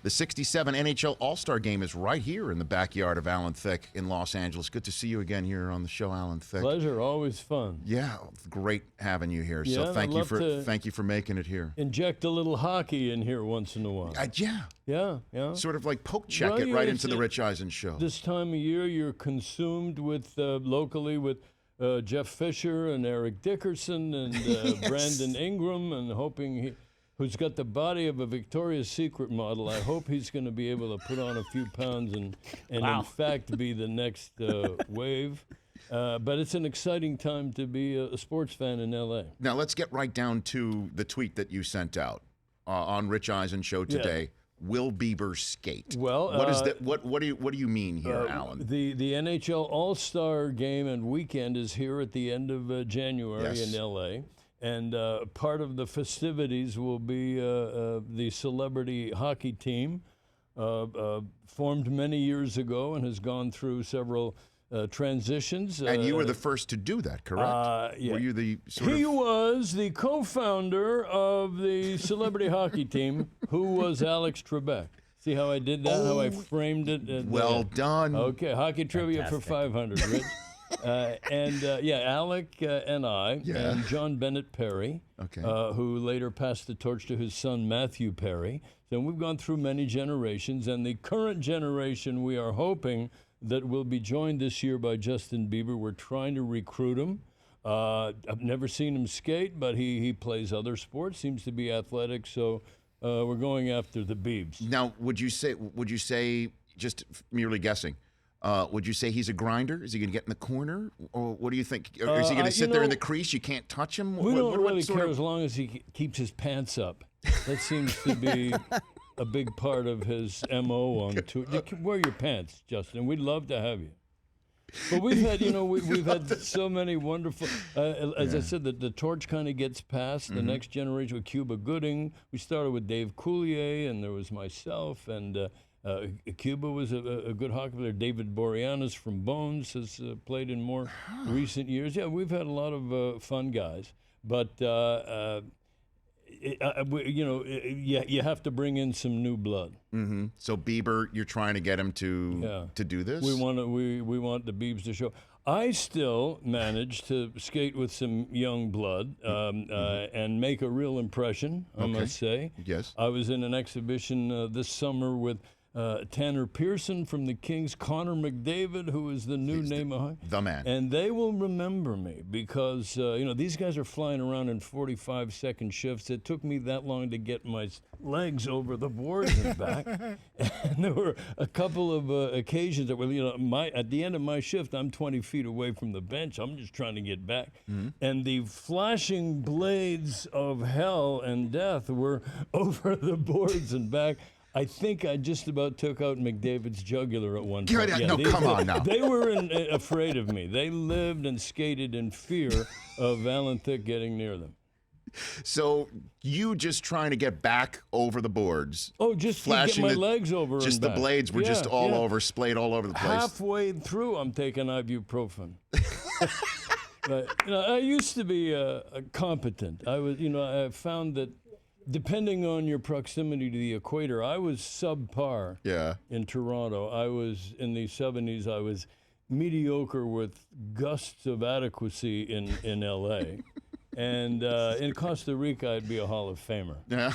The 67 NHL All-Star game is right here in the backyard of Alan Thicke in Los Angeles. Good to see you again here on the show, Alan Thicke. Pleasure, always fun. Yeah, great having you here. Yeah, so thank you for making it here. Inject a little hockey in here once in a while. Yeah. Yeah. Sort of like poke check it right into the Rich Eisen show. This time of year, you're consumed with locally with Jeff Fisher and Eric Dickerson and Yes. Brandon Ingram, and who's got the body of a Victoria's Secret model. I hope he's going to be able to put on a few pounds and Wow. in fact be the next wave. But it's an exciting time to be a sports fan in L.A. Now let's get right down to the tweet that you sent out on Rich Eisen show today. Will Bieber skate? Well, what is that? What do you mean here, Alan? The NHL All-Star game and weekend is here at the end of January in L.A., and part of the festivities will be the celebrity hockey team formed many years ago and has gone through several transitions. And you were the first to do that, correct? Yeah. Were you the He was the co-founder of the celebrity hockey team, who was Alex Trebek. See how I did that? How I framed it? Well done. Okay, hockey trivia for 500, Rich. Alec and I, and John Bennett Perry, who later passed the torch to his son Matthew Perry. So we've gone through many generations, and the current generation, we are hoping that will be joined this year by Justin Bieber. We're trying to recruit him. I've never seen him skate, but he plays other sports, seems to be athletic, so we're going after the Biebs. Now, would you say, just merely guessing, would you say he's a grinder? Is he going to get in the corner? Or what do you think? Or is he going to sit there in the crease? You can't touch him? We don't really care as long as he keeps his pants up. That seems to be a big part of his MO on tour. Wear your pants, Justin. We'd love to have you. But we've had, we've had so many wonderful, as I said, the torch kind of gets passed. The next generation with Cuba Gooding. We started with Dave Coulier, and there was myself, and Cuba was a good hockey player. David Boreanaz from Bones has played in more recent years. Yeah, we've had a lot of fun guys, but you have to bring in some new blood. Mm-hmm. So Bieber, you're trying to get him to do this? We want the Biebs to show. I still manage to skate with some young blood and make a real impression, I must say. Yes. I was in an exhibition this summer with Tanner Pearson from the Kings, Connor McDavid, who is the new name of the man. And they will remember me because these guys are flying around in 45-second shifts. It took me that long to get my legs over the boards and back. And there were a couple of occasions that were, at the end of my shift, I'm 20 feet away from the bench. I'm just trying to get back. And the flashing blades of hell and death were over the boards and back. I think I just about took out McDavid's jugular at one point. Come on now. They were afraid of me. They lived and skated in fear of Alan Thicke getting near them. So you just trying to get back over the boards. Oh, just flashing to get my legs over just and the back. blades were just all over, splayed all over the place. Halfway through, I'm taking ibuprofen. But, I used to be competent. I found that depending on your proximity to the equator, I was subpar in Toronto. I was, in the 70s, I was mediocre with gusts of adequacy in L.A. And in Costa Rica, I'd be a Hall of Famer. Yeah.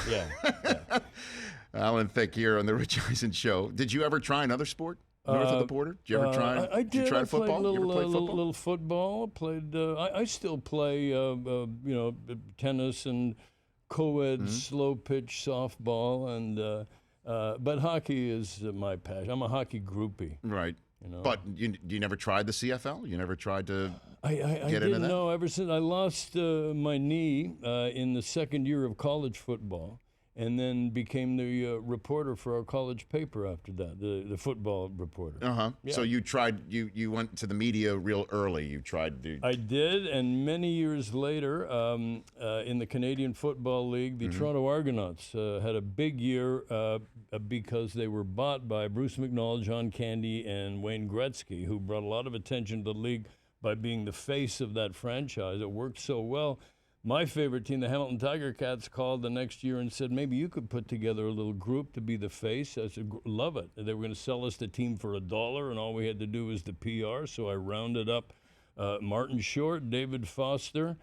Alan Thicke here on the Rich Eisen Show. Did you ever try another sport? North of the border? Did you ever try? I did. Did you try football? Played you ever play football? Little football. Played. I still play. Tennis and co-ed slow pitch softball, and but hockey is my passion. I'm a hockey groupie. Right. But you never tried the CFL? You never tried to I get into that? didn't know ever since I lost my knee in the second year of college football, and then became the reporter for our college paper after that, the football reporter. Yeah. So you tried, you went to the media real early. You tried to... I did, and many years later, in the Canadian Football League, the Toronto Argonauts had a big year because they were bought by Bruce McNall, John Candy, and Wayne Gretzky, who brought a lot of attention to the league by being the face of that franchise. It worked so well. my favorite team, the Hamilton Tiger Cats, called the next year and said, maybe you could put together a little group to be the face. I said, love it. They were going to sell us the team for $1, and all we had to do was the PR. So I rounded up Martin Short, David Foster,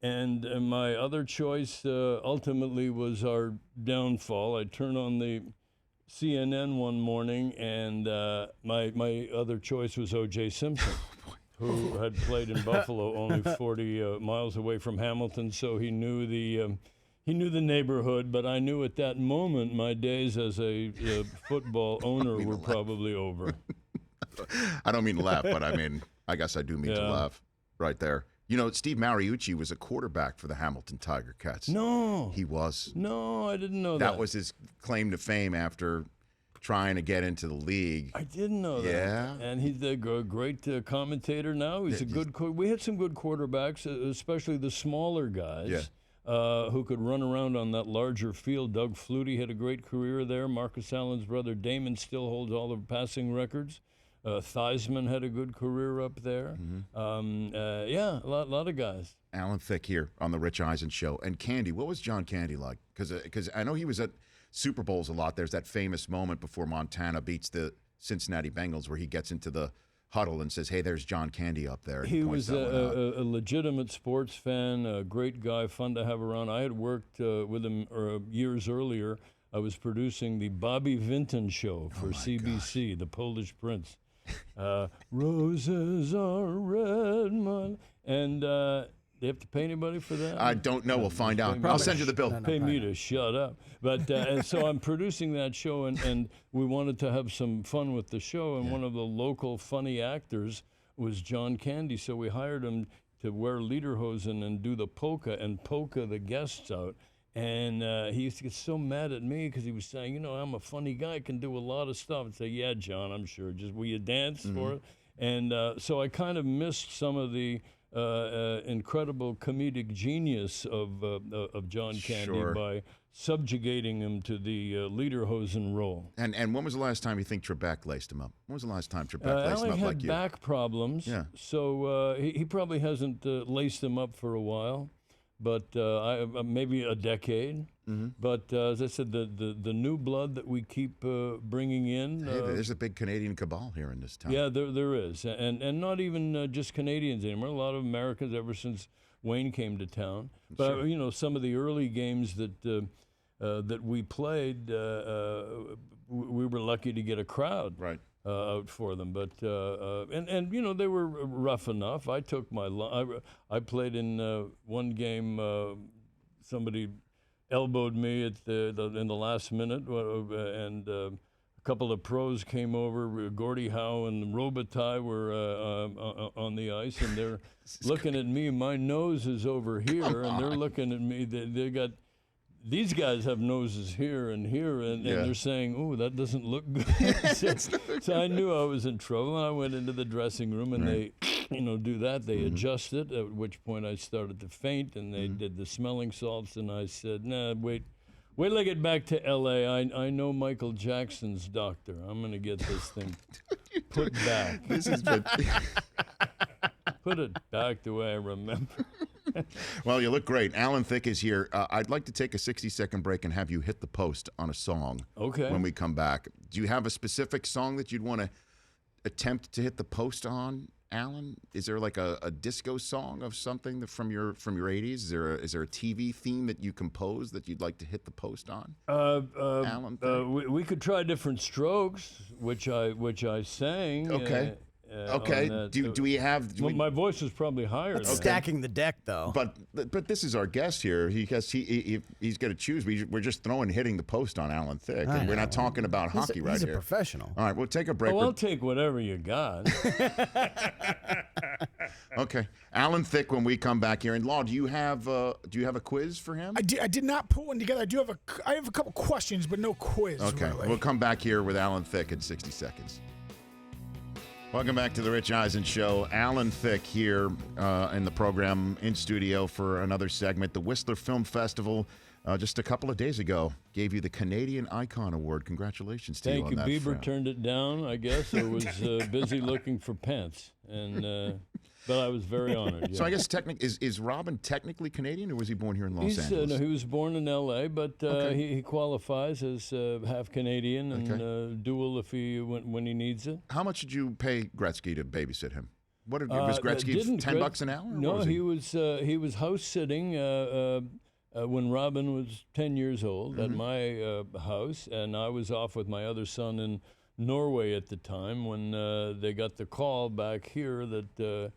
and my other choice ultimately was our downfall. I turned on the CNN one morning, and my other choice was O.J. Simpson, who had played in Buffalo, only 40 miles away from Hamilton, so he knew the neighborhood. But I knew at that moment my days as a football owner were probably over. I don't mean to laugh, but I guess I do mean to laugh right there. You know, Steve Mariucci was a quarterback for the Hamilton Tiger Cats. No. He was. No, I didn't know that. That was his claim to fame after trying to get into the league. I didn't know that. Yeah. And he's a great commentator now. He's a good we had some good quarterbacks, especially the smaller guys. Who could run around on that larger field. Doug Flutie had a great career there. Marcus Allen's brother Damon still holds all the passing records. Theismann had a good career up there. A lot of guys. Alan Thicke here on the Rich Eisen Show. And Candy, what was John Candy like? Because I know he was at Super Bowls a lot. There's that famous moment before Montana beats the Cincinnati Bengals where he gets into the huddle and says, hey, there's John Candy up there. He was a legitimate sports fan, a great guy, fun to have around. I had worked with him years earlier. I was producing the Bobby Vinton show for CBC, the Polish Prince. Roses are red, and they have to pay anybody for that? I don't know. We'll find out. I'll send you the bill. Pay me to shut up. But and so I'm producing that show, and we wanted to have some fun with the show, and one of the local funny actors was John Candy, so we hired him to wear lederhosen and do the polka the guests out. And he used to get so mad at me because he was saying, you know, I'm a funny guy, I can do a lot of stuff. I'd say, yeah, John, I'm sure. Just will you dance for it? And so I kind of missed some of the incredible comedic genius of John Candy by subjugating him to the lederhosen role. And when was the last time you think Trebek laced him up? When was the last time Trebek laced him up like you? Alan had back problems, so he probably hasn't laced him up for a while. But maybe a decade. But as I said, the new blood that we keep bringing in. Hey, there's a big Canadian cabal here in this town. Yeah, there is, and not even just Canadians anymore. A lot of Americans ever since Wayne came to town. But you know, some of the early games that we played, we were lucky to get a crowd. Right. Out for them, but and you know, they were rough enough. I took I played in one game. Somebody elbowed me in the last minute, and a couple of pros came over. Gordie Howe and Robitaille were on the ice, and they're looking at me. My nose is over here, and they're looking at me. They got. These guys have noses here, and they're saying, "Oh, that doesn't look good." so I knew I was in trouble, and I went into the dressing room, and they, do that. They adjusted, at which point I started to faint, and they did the smelling salts, and I said, "Nah, wait till I get back to L.A. I know Michael Jackson's doctor. I'm going to get this thing put back. This has been put it back the way I remember." Well, you look great. Alan Thicke is here. I'd like to take a 60-second break and have you hit the post on a song. Okay. When we come back. Do you have a specific song that you'd want to attempt to hit the post on, Alan? Is there like a disco song of something from your 80s? Is there a TV theme that you composed that you'd like to hit the post on? Alan Thicke? We could try Different Strokes, which I sang. Okay. Okay. Do we have? My voice is probably higher. That's stacking the deck, though. But this is our guest here. He's got to choose. We're just hitting the post on Alan Thicke, and we're not talking about hockey right here. He's a professional. All right, we'll take a break. Oh, I'll take whatever you got. Okay, Alan Thicke. When we come back here, and Law, do you have a quiz for him? I did not put one together. I have a couple questions, but no quiz. Okay, really. We'll come back here with Alan Thicke in 60 seconds. Welcome back to the Rich Eisen Show. Alan Thicke here in the program, in studio for another segment. The Whistler Film Festival, just a couple of days ago, gave you the Canadian Icon Award. Congratulations to you on that. Thank you. Bieber turned it down, I guess, or was busy looking for pants. And But I was very honored. Yeah. So I guess is Robin technically Canadian, or was he born here in Los Angeles? No, he was born in L.A., but he qualifies as half Canadian and dual if when he needs it. How much did you pay Gretzky to babysit him? What was Gretzky $10 an hour? No, he was house sitting when Robin was 10 years old at my house, and I was off with my other son in Norway at the time when they got the call back here that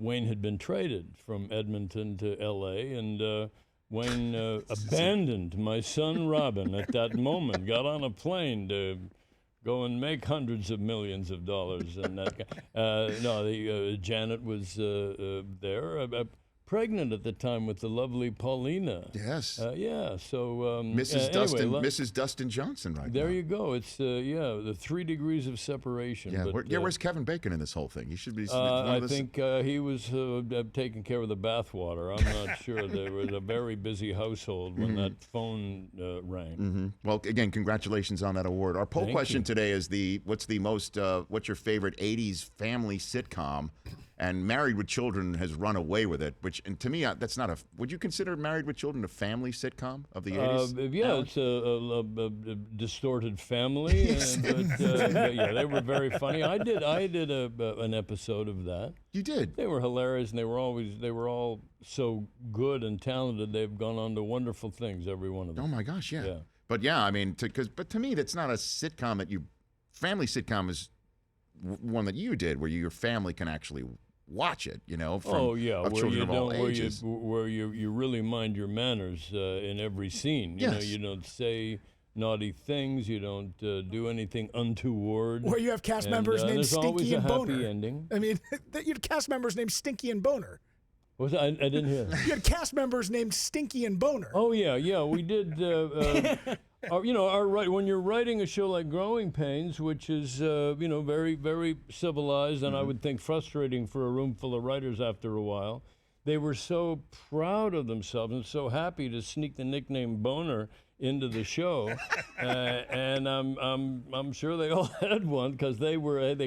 Wayne had been traded from Edmonton to L.A., and Wayne abandoned my son Robin at that moment, got on a plane to go and make hundreds of millions of dollars. And that Janet was there, pregnant at the time with the lovely Paulina. Yes. Yeah. So Mrs. Dustin Johnson, right there now. you go. It's the 3 degrees of separation. Yeah. But, Where's Kevin Bacon in this whole thing? He should be. I think he was taking care of the bathwater. I'm not sure. There was a very busy household when that phone rang. Well, again, congratulations on that award. Our poll question today is what's your favorite '80s family sitcom? And Married with Children has run away with it, and to me, that's not would you consider Married with Children a family sitcom of the 80s? Yeah, it's a distorted family. But yeah, they were very funny. I did an episode of that. You did? They were hilarious, and they were all so good and talented. They've gone on to wonderful things, every one of them. Oh my gosh, yeah. But yeah, I mean, but to me, that's not a sitcom family sitcom is one that you did where your family can actually watch it, of children of all ages. Where you really mind your manners in every scene. You don't say naughty things. You don't do anything untoward. Where you have cast members named Stinky and Boner. There's always a happy ending. I mean, you had cast members named Stinky and Boner. I didn't hear that. You had cast members named Stinky and Boner. Oh, yeah, we did. When you're writing a show like Growing Pains, which is, very, very civilized, and I would think frustrating for a room full of writers after a while, they were so proud of themselves and so happy to sneak the nickname Boner into the show, and I'm sure they all had one because they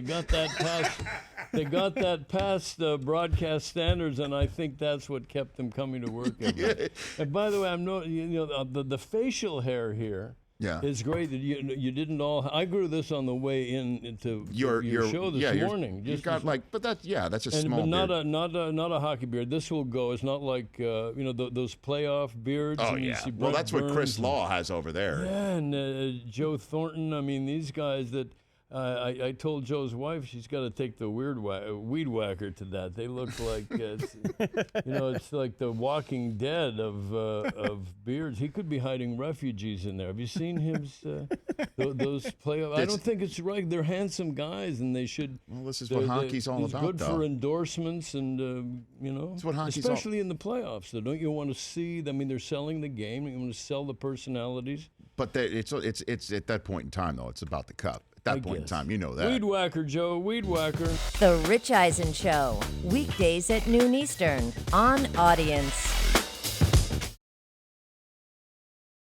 got that past broadcast standards, and I think that's what kept them coming to work every day. And by the way, the facial hair here. Yeah. It's great that you didn't all. I grew this on the way into your show this morning. That's a small but beard. not a hockey beard. This will go. It's not like those playoff beards. Oh yeah. Well, that's what Chris Law has over there. Yeah, and Joe Thornton. I mean, these guys that. I told Joe's wife she's got to take the weed whacker to that. They look like it's like the Walking Dead of beards. He could be hiding refugees in there. Have you seen his those playoffs? I don't think it's right. They're handsome guys, and they should. Well, this is what hockey's all about. It's good for endorsements, and It's what hockey's especially in the playoffs. So don't you want to see? I mean, they're selling the game. You want to sell the personalities. But it's at that point in time though. It's about the cup. At that point in time, you know that. Weed whacker, Joe. Weed whacker. The Rich Eisen Show. Weekdays at noon Eastern on Audience.